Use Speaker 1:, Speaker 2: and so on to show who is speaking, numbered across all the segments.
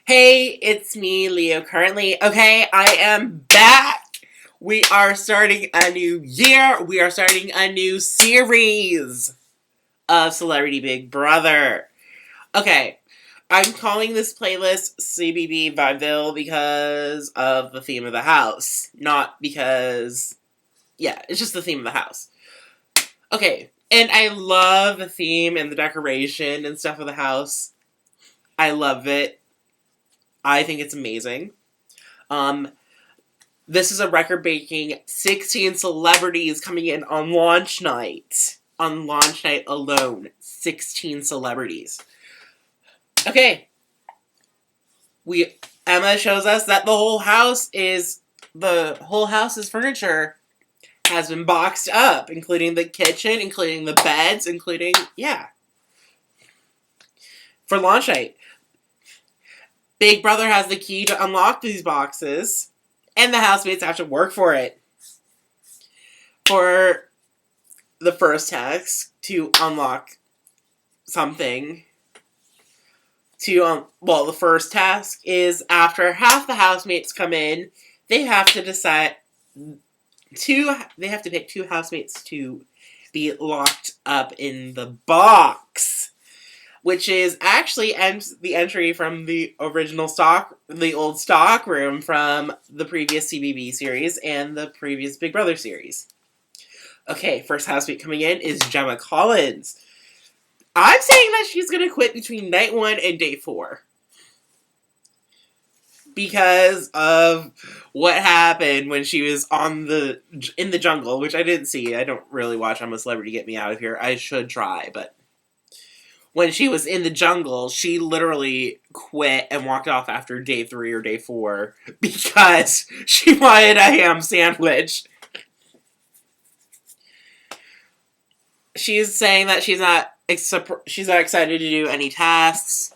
Speaker 1: Hey, it's me, Leo, currently. Okay, I am back! We are starting a new year. We are starting a new series of Celebrity Big Brother. Okay, I'm calling this playlist CBB Vaudville because of the theme of the house. Not because... Yeah, it's just the theme of the house. Okay, and I love the theme and the decoration and stuff of the house. I love it. I think it's amazing. This is a record-breaking 16 celebrities coming in on launch night. On launch night alone. 16 celebrities. Okay. Emma shows us that the whole house is furniture has been boxed up, including the kitchen, including the beds, including, yeah. For launch night. Big Brother has the key to unlock these boxes, and the housemates have to work for it. For the first task, to unlock something, the first task is after half the housemates come in, they have to pick two housemates to be locked up in the box. Which is actually the entry from the original the old stock room from the previous CBB series and the previous Big Brother series. Okay, first housemate coming in is Gemma Collins. I'm saying that she's going to quit between night 1 and day 4. Because of what happened when she was in the jungle, which I didn't see. I don't really watch I'm a Celebrity, Get Me Out of Here. I should try, but... When she was in the jungle, she literally quit and walked off after day 3 or day 4 because she wanted a ham sandwich. She's saying that she's not excited to do any tasks.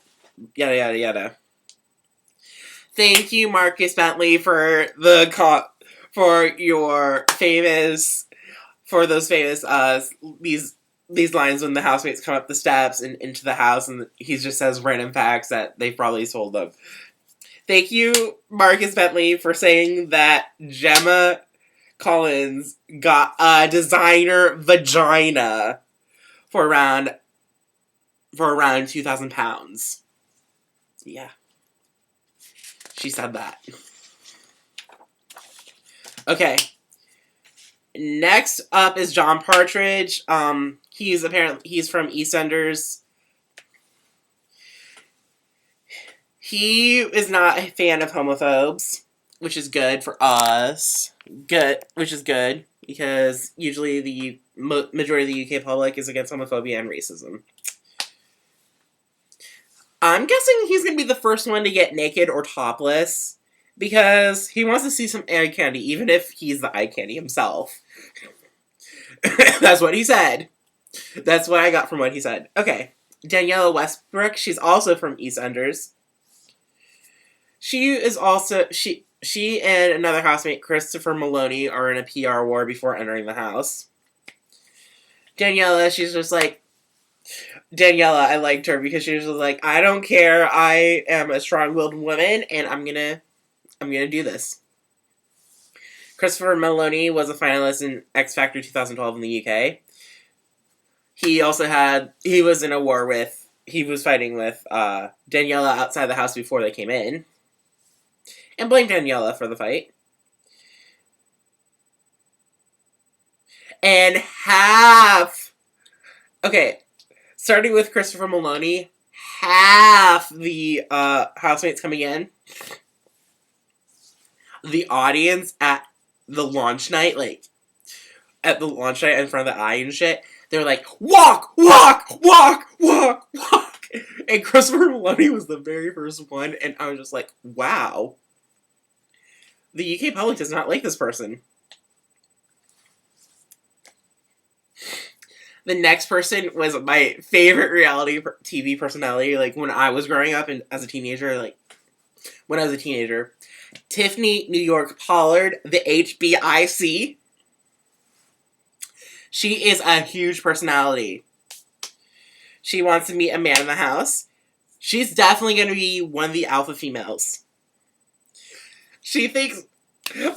Speaker 1: Yada yada yada. Thank you, Marcus Bentley, for those famous these lines when the housemates come up the steps and into the house, and he just says random facts that they've probably told them. Thank you, Marcus Bentley, for saying that Gemma Collins got a designer vagina for around 2,000 pounds. Yeah. She said that. Okay. Next up is John Partridge. He's from EastEnders. He is not a fan of homophobes, which is good for us. Which is good, because usually the majority of the UK public is against homophobia and racism. I'm guessing he's going to be the first one to get naked or topless, because he wants to see some eye candy, even if he's the eye candy himself. That's what he said. That's what I got from what he said. Okay. Daniela Westbrook, she's also from EastEnders. She and another housemate, Christopher Maloney, are in a PR war before entering the house. Daniela, I liked her because she was just like, I don't care, I am a strong-willed woman, and I'm gonna do this. Christopher Maloney was a finalist in X Factor 2012 in the UK. He was fighting with Daniela outside the house before they came in. And blamed Daniela for the fight. And starting with Christopher Maloney, half the housemates coming in, the audience at the launch night, in front of the eye and shit, they were like, walk, walk, walk, walk, walk. And Christopher Maloney was the very first one, and I was just like, wow. The UK public does not like this person. The next person was my favorite reality TV personality, when I was growing up and as a teenager, Tiffany New York Pollard, the HBIC. She is a huge personality. She wants to meet a man in the house. She's definitely going to be one of the alpha females. She thinks...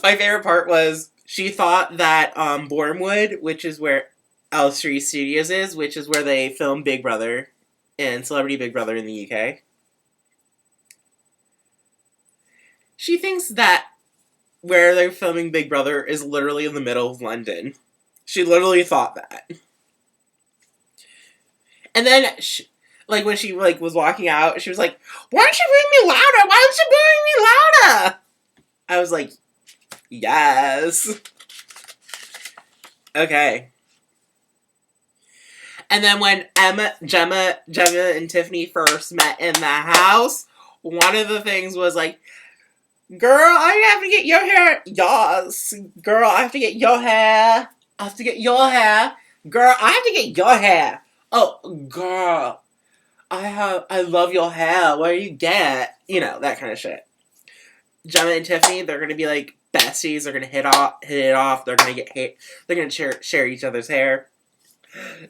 Speaker 1: My favorite part was she thought that Bournemouth, which is where L3 Studios is, which is where they film Big Brother and Celebrity Big Brother in the UK. She thinks that where they're filming Big Brother is literally in the middle of London. She literally thought that. And then, when she was walking out, she was like, "Why aren't you booing me louder? Why aren't you booing me louder?" I was like, yes. Okay. And then when Gemma and Tiffany first met in the house, one of the things was like, "Girl, I have to get your hair." Yes. "Girl, I have to get your hair. I have to get your hair. Girl, I have to get your hair. Oh, girl, I love your hair. Where you get?" You know, that kind of shit. Gemma and Tiffany, they're gonna be like besties. They're gonna hit it off. They're gonna they're gonna share each other's hair.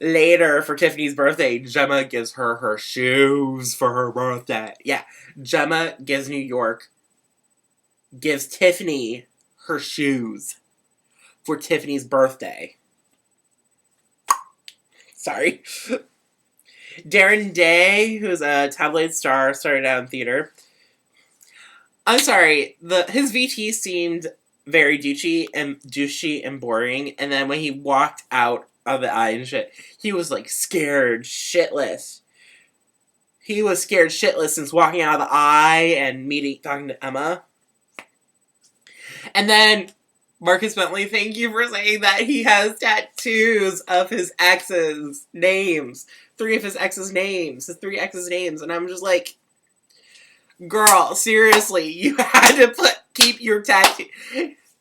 Speaker 1: Later, for Tiffany's birthday, Gemma gives her shoes for her birthday. Yeah, Gemma gives Tiffany her shoes for Tiffany's birthday. Sorry. Darren Day, who's a tabloid star, started out in theater. I'm sorry, his VT seemed very douchey and boring, and then when he walked out of the eye and shit, he was like scared shitless. He was scared shitless since walking out of the eye and talking to Emma. And then Marcus Bentley, thank you for saying that he has tattoos of his ex's names. 3 of his ex's names. His 3 ex's names. And I'm just like, girl, seriously, you had to keep your tattoo.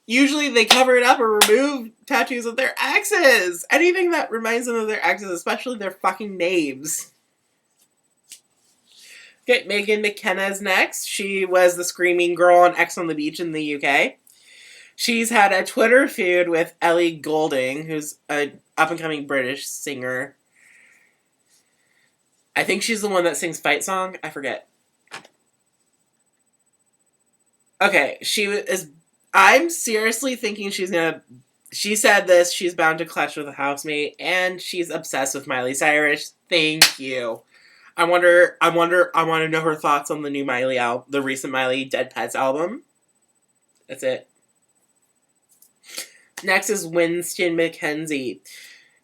Speaker 1: Usually they cover it up or remove tattoos of their exes. Anything that reminds them of their exes, especially their fucking names. Okay, Megan McKenna's next. She was the screaming girl on X on the Beach in the UK. She's had a Twitter feud with Ellie Goulding, who's an up-and-coming British singer. I think she's the one that sings Fight Song. I forget. Okay, I'm seriously thinking she said this, she's bound to clash with a housemate, and she's obsessed with Miley Cyrus. Thank you. I want to know her thoughts on the new Miley album, the recent Miley Dead Pets album. That's it. Next is Winston McKenzie.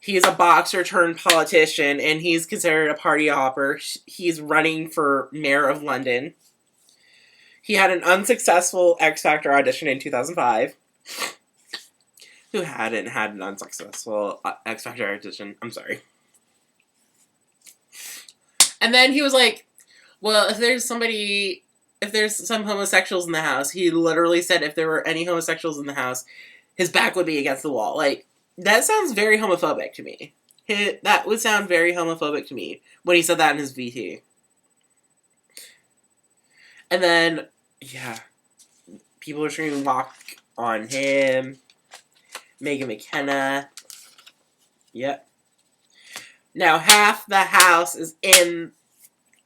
Speaker 1: He's a boxer turned politician, and he's considered a party hopper. He's running for mayor of London. He had an unsuccessful X Factor audition in 2005. Who hadn't had an unsuccessful X Factor audition? I'm sorry. And then he was like, well, if there's some homosexuals in the house, he literally said if there were any homosexuals in the house, his back would be against the wall. Like, that sounds very homophobic to me. That would sound very homophobic to me when he said that in his VT. And then, yeah, people are screaming "walk on him." Megan McKenna. Yep. Now, half the house is in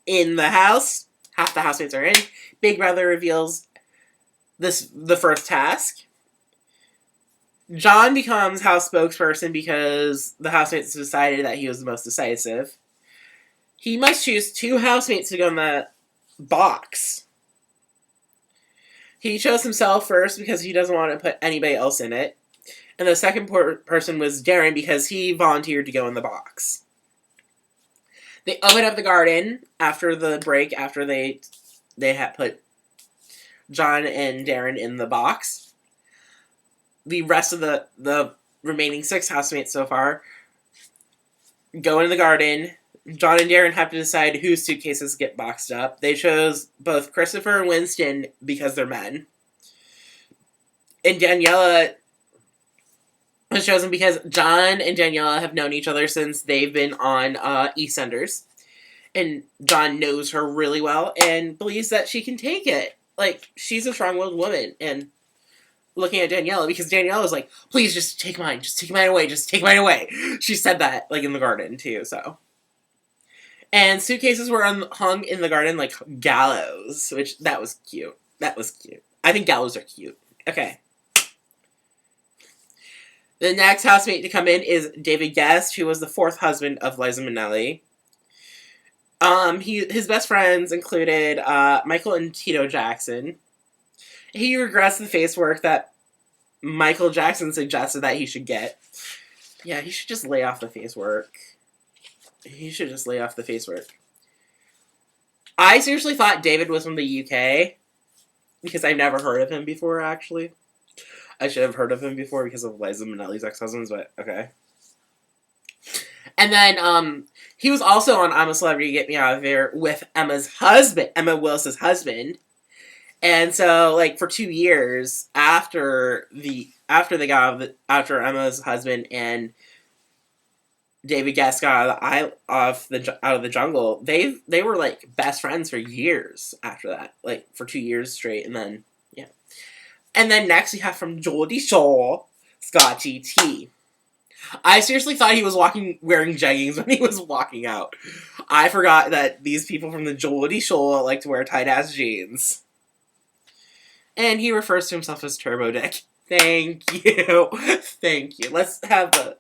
Speaker 1: the house. Half the housemates are in. Big Brother reveals the first task. John becomes house spokesperson because the housemates decided that he was the most decisive. He must choose 2 housemates to go in the box. He chose himself first because he doesn't want to put anybody else in it. And the second person was Darren because he volunteered to go in the box. They opened up the garden after the break, after they had put John and Darren in the box. The rest of the remaining 6 housemates so far go in the garden. John and Darren have to decide whose suitcases get boxed up. They chose both Christopher and Winston because they're men. And Daniela was chosen because John and Daniela have known each other since they've been on EastEnders. And John knows her really well and believes that she can take it. Like, she's a strong-willed woman. And looking at Daniela, because Daniela was like, please just take mine away, just take mine away. She said that, like, in the garden, too, so. And suitcases were hung in the garden like gallows, which, that was cute. That was cute. I think gallows are cute. Okay. The next housemate to come in is David Guest, who was the fourth husband of Liza Minnelli. His best friends included Michael and Tito Jackson. He regrets the face work that Michael Jackson suggested that he should get. Yeah, he should just lay off the face work. He should just lay off the face work. I seriously thought David was from the UK, because I've never heard of him before, actually. I should have heard of him before because of Liza Minnelli's ex-husbands, but okay. And then, he was also on I'm a Celebrity, Get Me Out of Here with Emma's husband, Emma Willis's husband. And so, like, for 2 years after after Emma's husband and David Guest got out of the jungle, they were like best friends for years after that, like for 2 years straight, and then yeah. And then next we have from Geordie Shore, Scotty T. I seriously thought he was wearing jeggings when he was walking out. I forgot that these people from the Geordie Shore like to wear tight ass jeans. And he refers to himself as Turbo Dick. Thank you. Thank you. Let's have the...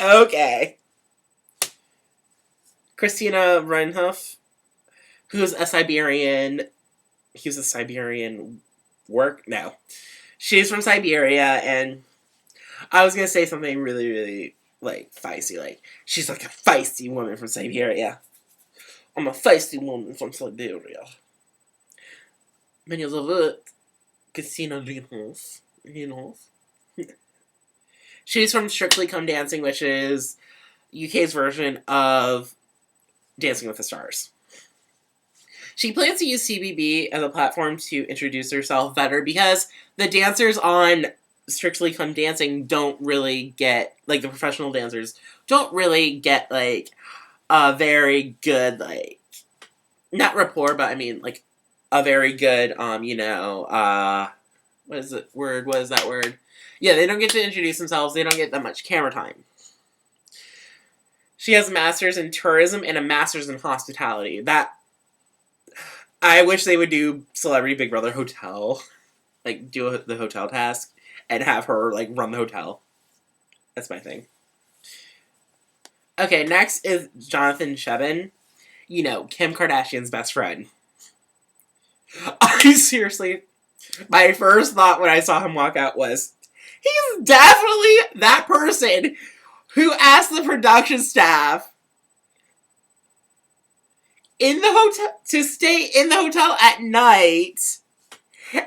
Speaker 1: Okay. Christina Reinhoff, who's a Siberian... He was a Siberian No. She's from Siberia, and I was going to say something really, really, like, feisty. Like, she's like a feisty woman from Siberia. I'm a feisty woman from Siberia. Меня зовут Christina Reinhoff. She's from Strictly Come Dancing, which is UK's version of Dancing with the Stars. She plans to use CBB as a platform to introduce herself better because the dancers on Strictly Come Dancing don't really get, like, the professional dancers don't really get, like, a very good, like, not rapport, but I mean, like, a very good, what is that word? Yeah, they don't get to introduce themselves. They don't get that much camera time. She has a master's in tourism and a master's in hospitality. I wish they would do Celebrity Big Brother Hotel. Like, do the hotel task and have her, like, run the hotel. That's my thing. Okay, next is Jonathan Cheban. You know, Kim Kardashian's best friend. Seriously, my first thought when I saw him walk out was, he's definitely that person who asked the production staff in the hotel to stay in the hotel at night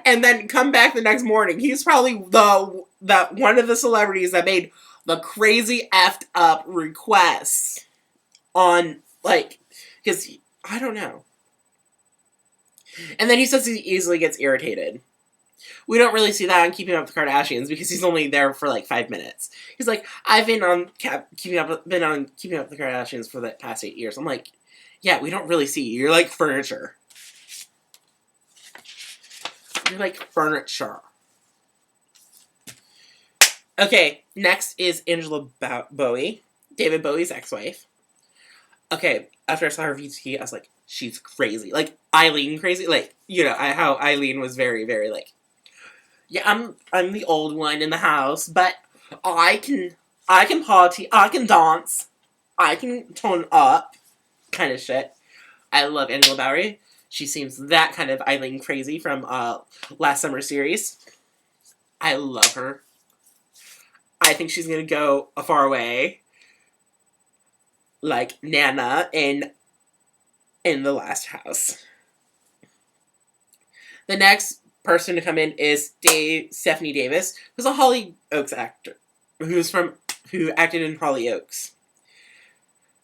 Speaker 1: and then come back the next morning. He's probably the one of the celebrities that made the crazy effed up requests on, like, because I don't know. And then he says he easily gets irritated. We don't really see that on Keeping Up with the Kardashians because he's only there for like 5 minutes. He's like, I've been on Keeping Up with the Kardashians for the past 8 years. I'm like, yeah, we don't really see you. You're like furniture. You're like furniture. Okay, next is Angela Bowie, David Bowie's ex-wife. Okay, after I saw her VT, I was like, she's crazy. Like, Eileen crazy. Like, you know, how Eileen was very, very, like, yeah, I'm the old one in the house, but I can party, I can dance, I can tone up, kind of shit. I love Angela Bowie. She seems that kind of Eileen crazy from last summer series. I love her. I think she's gonna go a far away, like Nana in The Last House. The next person to come in is Stephanie Davis, who's a Hollyoaks actor, who acted in Hollyoaks.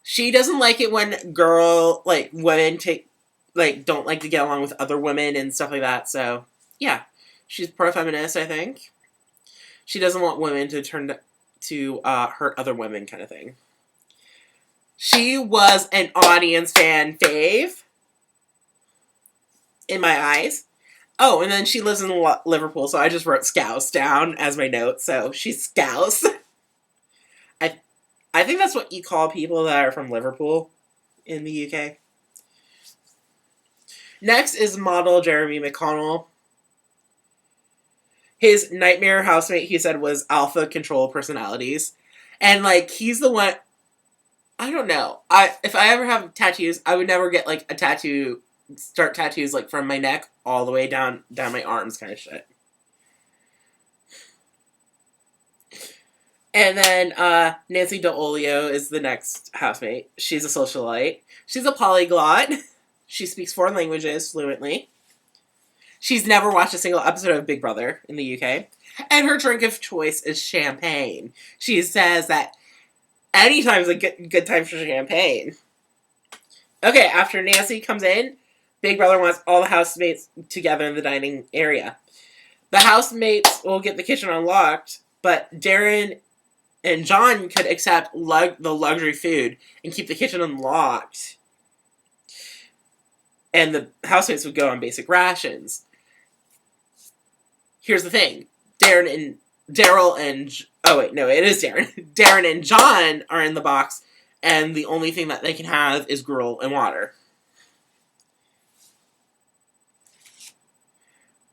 Speaker 1: She doesn't like it when women don't like to get along with other women and stuff like that. So yeah, she's pro-feminist, I think. She doesn't want women to turn to hurt other women, kind of thing. She was an audience fan fave in my eyes. Oh, and then she lives in Liverpool, so I just wrote Scouse down as my note, so she's Scouse. I think that's what you call people that are from Liverpool. in the UK. Next is model Jeremy McConnell. His nightmare housemate, he said, was alpha control personalities. And, like, he's the one... I don't know. If I ever have tattoos, I would never get, like, a tattoo... Start tattoos, like, from my neck all the way down my arms kind of shit. And then, Nancy Dell'Olio is the next housemate. She's a socialite. She's a polyglot. She speaks 4 languages fluently. She's never watched a single episode of Big Brother in the UK. And her drink of choice is champagne. She says that anytime's a good time for champagne. Okay, after Nancy comes in, Big Brother wants all the housemates together in the dining area. The housemates will get the kitchen unlocked, but Darren and John could accept the luxury food and keep the kitchen unlocked. And the housemates would go on basic rations. Here's the thing. Darren and John are in the box, and the only thing that they can have is gruel and water.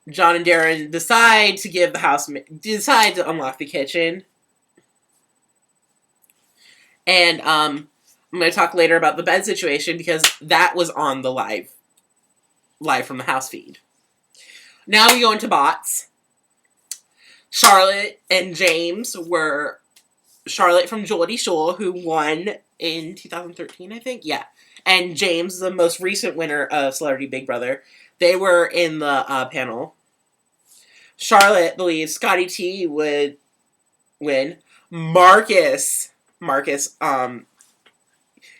Speaker 1: John and Darren decide to unlock the kitchen. And I'm going to talk later about the bed situation because that was on the live from the house feed. Now we go into bots. Charlotte and James were Charlotte from Geordie Shore, who won in 2013, I think. Yeah. And James, the most recent winner of Celebrity Big Brother. They were in the panel. Charlotte believes Scotty T would win. Marcus,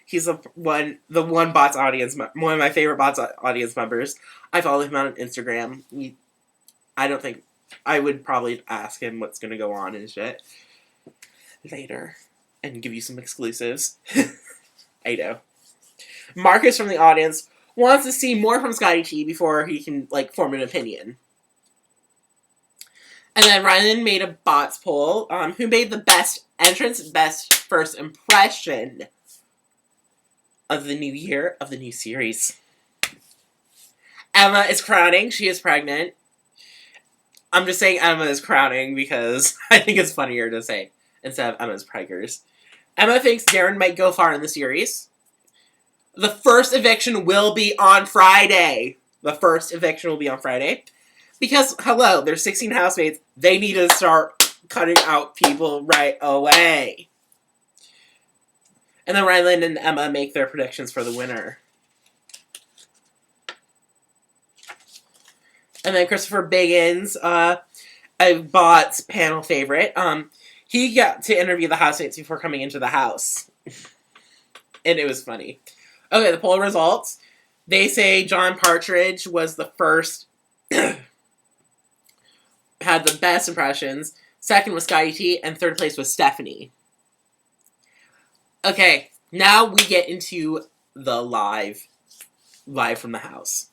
Speaker 1: he's the one bots audience, one of my favorite bots audience members. I follow him on Instagram. I would probably ask him what's going to go on and shit later and give you some exclusives. I know. Marcus from the audience wants to see more from Scotty T before he can, like, form an opinion. And then Rylan made a bots poll. Who made the best entrance, best first impression of the new year, of the new series? Emma is crowning. She is pregnant. I'm just saying Emma is crowning because I think it's funnier to say instead of Emma's preggers. Emma thinks Darren might go far in the series. The first eviction will be on Friday. Because, hello, there's 16 housemates. They need to start cutting out people right away. And then Rylan and Emma make their predictions for the winner. And then Christopher Biggins, a bots panel favorite, he got to interview the housemates before coming into the house. And it was funny. Okay, the poll results. They say John Partridge was the first, had the best impressions. Second was Scotty T, and third place was Stephanie. Okay, now we get into the live from the house.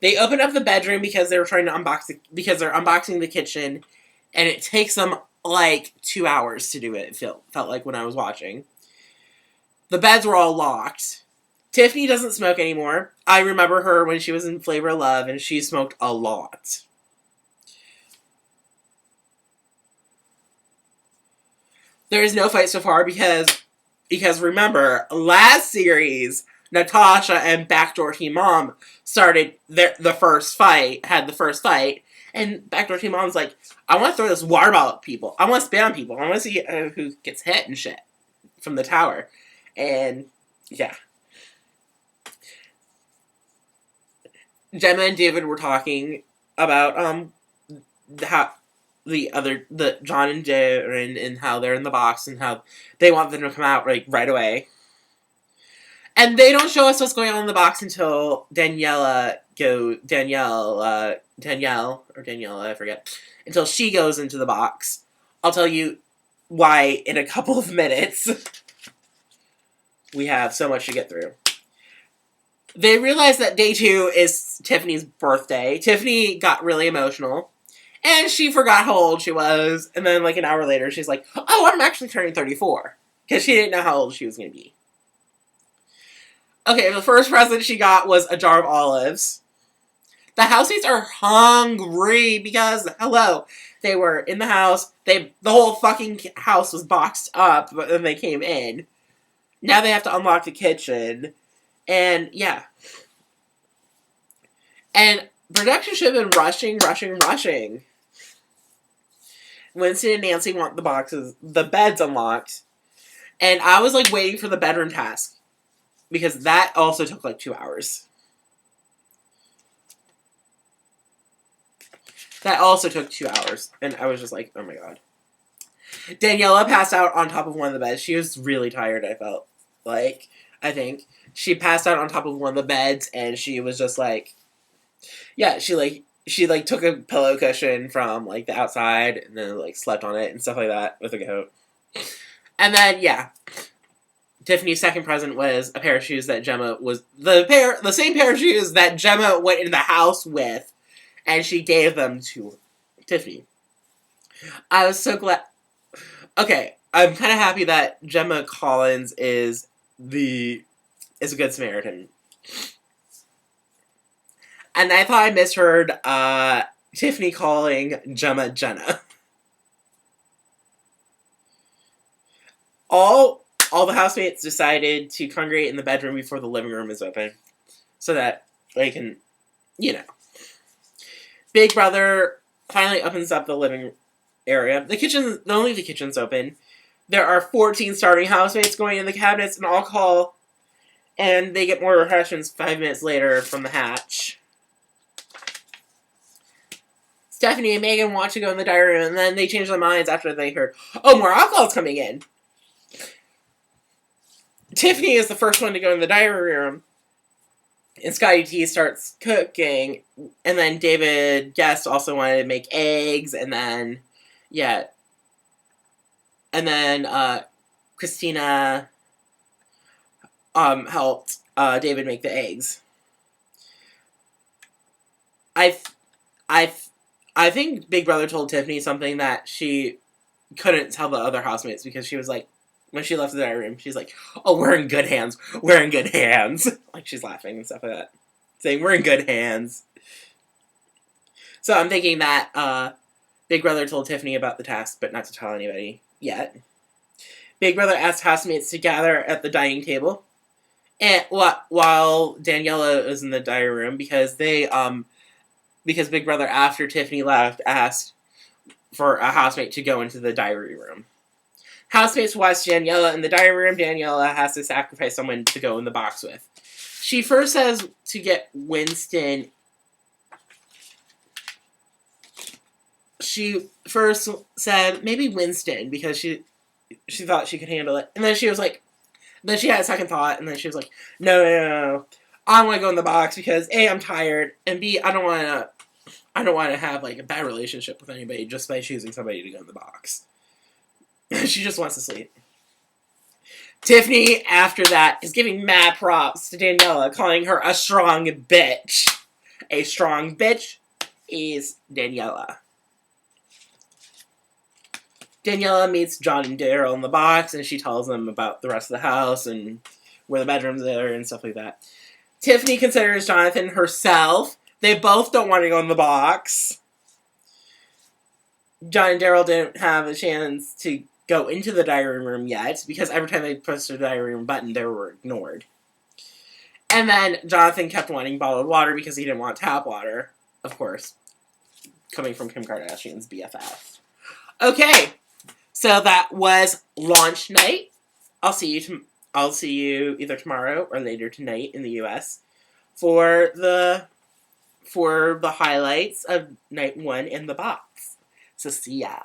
Speaker 1: They opened up the bedroom because they were trying to because they're unboxing the kitchen, and it takes them like 2 hours to do it. It felt like when I was watching. The beds were all locked. Tiffany doesn't smoke anymore. I remember her when she was in Flavor of Love, and she smoked a lot. There is no fight so far because remember, last series, Natasha and Backdoor Team Mom started the first fight, and Backdoor Team Mom's like, I want to throw this water bottle at people. I want to spit on people. I want to see who gets hit and shit from the tower. And, yeah. Gemma and David were talking about, how the John and Darren and how they're in the box and how they want them to come out, like, right away. And they don't show us what's going on in the box until Danielle, I forget, until she goes into the box. I'll tell you why in a couple of minutes. We have so much to get through. They realize that day 2 is Tiffany's birthday. Tiffany got really emotional. And she forgot how old she was. And then, like, an hour later, she's like, oh, I'm actually turning 34. Because she didn't know how old she was going to be. Okay, the first present she got was a jar of olives. The housemates are hungry because, hello, they were in the house. The whole fucking house was boxed up when they came in. Now they have to unlock the kitchen. And, yeah. And production should have been rushing. Winston and Nancy want the beds unlocked. And I was, like, waiting for the bedroom task. Because that also took, like, 2 hours. That also took 2 hours. And I was just like, oh my god. Daniela passed out on top of one of the beds. She was really tired, I felt like. I think. She passed out on top of one of the beds, and she was just like... Yeah, she took a pillow cushion from, like, the outside, and then, like, slept on it and stuff like that with a coat. And then, yeah. Tiffany's second present was a pair of shoes that Gemma was... The same pair of shoes that Gemma went in the house with. And she gave them to Tiffany. I was so glad... Okay, I'm kind of happy that Gemma Collins is a good Samaritan. And I thought I misheard Tiffany calling Gemma Jenna. All the housemates decided to congregate in the bedroom before the living room is open. So that they can, you know. Big Brother finally opens up the living area. Only the kitchen's open. There are 14 starting housemates going in the cabinets and alcohol. And they get more refreshments 5 minutes later from the hatch. Stephanie and Megan want to go in the diary room, and then they change their minds after they heard, oh, more alcohol's coming in. Tiffany is the first one to go in the diary room. And Scotty T starts cooking. And then David Guest also wanted to make eggs. And then, yeah. And then Christina helped David make the eggs. I think Big Brother told Tiffany something that she couldn't tell the other housemates because she was like, when she left the diary room, she's like, oh, we're in good hands. We're in good hands. Like, she's laughing and stuff like that. Saying, we're in good hands. So I'm thinking that Big Brother told Tiffany about the task, but not to tell anybody yet. Big Brother asked housemates to gather at the dining table. And while Daniela was in the diary room, because Big Brother, after Tiffany left, asked for a housemate to go into the diary room. Housemates watch Daniela in the diary room. Daniela has to sacrifice someone to go in the box with. She first says to get Winston. She first said maybe Winston because she thought she could handle it. And then she was like, then she had a second thought, and then she was like, no. I want to go in the box because A, I'm tired, and B, I don't want to have like a bad relationship with anybody just by choosing somebody to go in the box. She just wants to sleep. Tiffany, after that, is giving mad props to Daniela, calling her a strong bitch. A strong bitch is Daniela. Daniela meets John and Daryl in the box, and she tells them about the rest of the house and where the bedrooms are and stuff like that. Tiffany considers Jonathan herself. They both don't want to go in the box. John and Daryl didn't have a chance to go into the diary room yet, because every time they pushed the diary room button, they were ignored. And then Jonathan kept wanting bottled water because he didn't want tap water, of course, coming from Kim Kardashian's BFF. Okay, so that was launch night. I'll see you either tomorrow or later tonight in the U.S. for the highlights of night 1 in the box. So see ya.